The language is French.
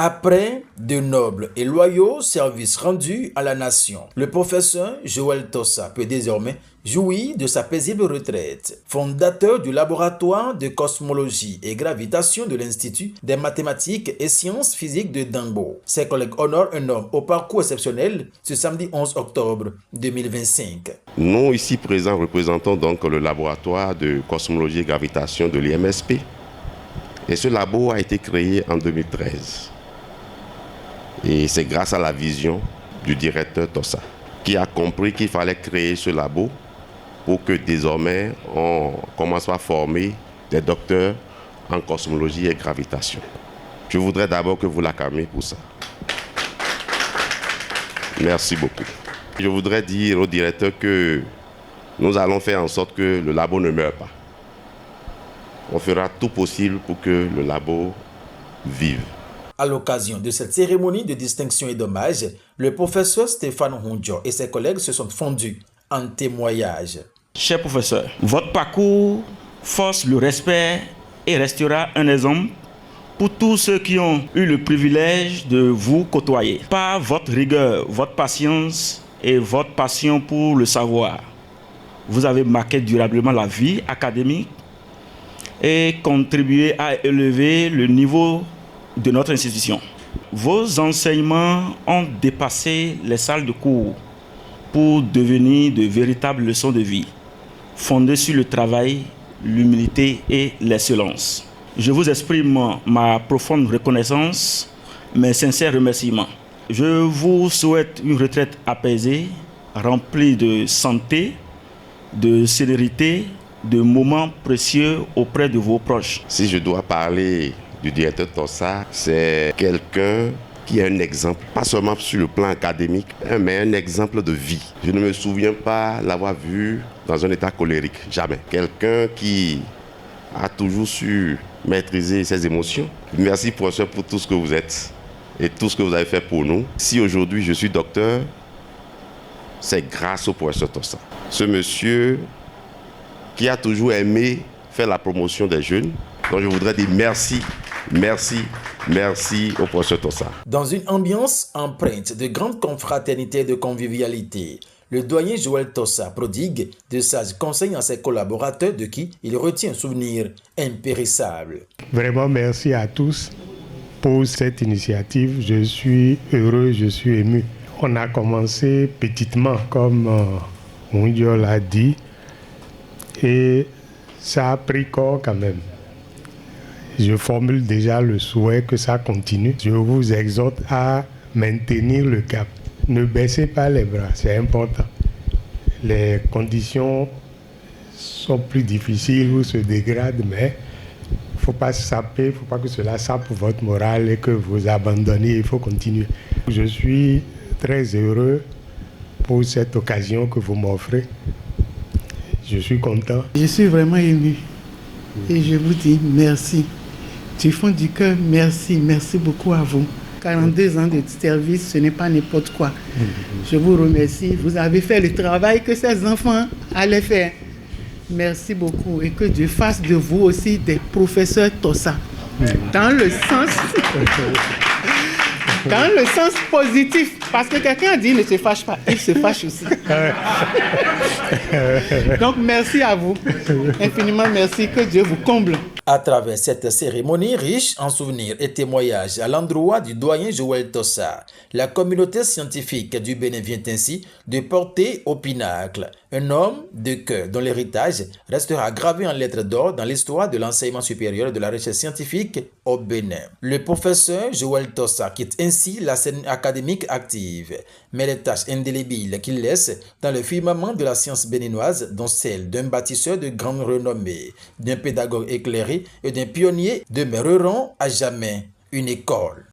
Après de nobles et loyaux services rendus à la nation, le professeur Joël Tossa peut désormais jouir de sa paisible retraite. Fondateur du laboratoire de cosmologie et gravitation de l'Institut des mathématiques et sciences physiques de Dangbo, ses collègues honorent un homme au parcours exceptionnel ce samedi 11 octobre 2025. Nous, ici présents, représentons donc le laboratoire de cosmologie et gravitation de l'IMSP. Et ce labo a été créé en 2013. Et c'est grâce à la vision du directeur Tossa qui a compris qu'il fallait créer ce labo pour que désormais on commence à former des docteurs en cosmologie et gravitation. Je voudrais d'abord que vous l'acclamiez pour ça. Merci beaucoup. Je voudrais dire au directeur que nous allons faire en sorte que le labo ne meure pas. On fera tout possible pour que le labo vive. À l'occasion de cette cérémonie de distinction et d'hommage, le professeur Stéphane Hundjo et ses collègues se sont fondus en témoignage. Cher professeur, votre parcours force le respect et restera un exemple pour tous ceux qui ont eu le privilège de vous côtoyer. Par votre rigueur, votre patience et votre passion pour le savoir, vous avez marqué durablement la vie académique et contribué à élever le niveau de notre institution. Vos enseignements ont dépassé les salles de cours pour devenir de véritables leçons de vie, fondées sur le travail, l'humilité et l'excellence. Je vous exprime ma profonde reconnaissance, mes sincères remerciements. Je vous souhaite une retraite apaisée, remplie de santé, de célérité, de moments précieux auprès de vos proches. Si je dois parler du directeur Tossa, c'est quelqu'un qui est un exemple, pas seulement sur le plan académique, mais un exemple de vie. Je ne me souviens pas l'avoir vu dans un état colérique, jamais. Quelqu'un qui a toujours su maîtriser ses émotions. Merci professeur pour tout ce que vous êtes et tout ce que vous avez fait pour nous. Si aujourd'hui je suis docteur, c'est grâce au professeur Tossa. Ce monsieur qui a toujours aimé faire la promotion des jeunes. Donc je voudrais dire merci au professeur Tossa. Dans une ambiance empreinte de grande confraternité et de convivialité, le doyen Joël Tossa prodigue de sages conseils à ses collaborateurs de qui il retient un souvenir impérissable. Vraiment merci à tous pour cette initiative. Je suis heureux, je suis ému. On a commencé petitement, comme Mundio l'a dit, et ça a pris corps quand même. Je formule déjà le souhait que ça continue. Je vous exhorte à maintenir le cap. Ne baissez pas les bras, c'est important. Les conditions sont plus difficiles ou se dégradent, mais il ne faut pas se saper, il ne faut pas que cela sape votre morale et que vous abandonnez, il faut continuer. Je suis très heureux pour cette occasion que vous m'offrez. Je suis content. Je suis vraiment ému et je vous dis merci. Du fond du cœur, merci beaucoup à vous. 42 ans de service, ce n'est pas n'importe quoi. Je vous remercie. Vous avez fait le travail que ces enfants allaient faire. Merci beaucoup et que Dieu fasse de vous aussi des professeurs Tossa. Dans le sens positif. Parce que quelqu'un a dit ne se fâche pas, il se fâche aussi. Donc merci à vous. Infiniment merci, que Dieu vous comble. À travers cette cérémonie riche en souvenirs et témoignages à l'endroit du doyen Joël Tossa, la communauté scientifique du Bénin vient ainsi de porter au pinacle un homme de cœur dont l'héritage restera gravé en lettres d'or dans l'histoire de l'enseignement supérieur et de la recherche scientifique au Bénin. Le professeur Joël Tossa quitte ainsi la scène académique active, mais les tâches indélébiles qu'il laisse dans le firmament de la science béninoise, dont celle d'un bâtisseur de grande renommée, d'un pédagogue éclairé et d'un pionnier demeureront à jamais une école.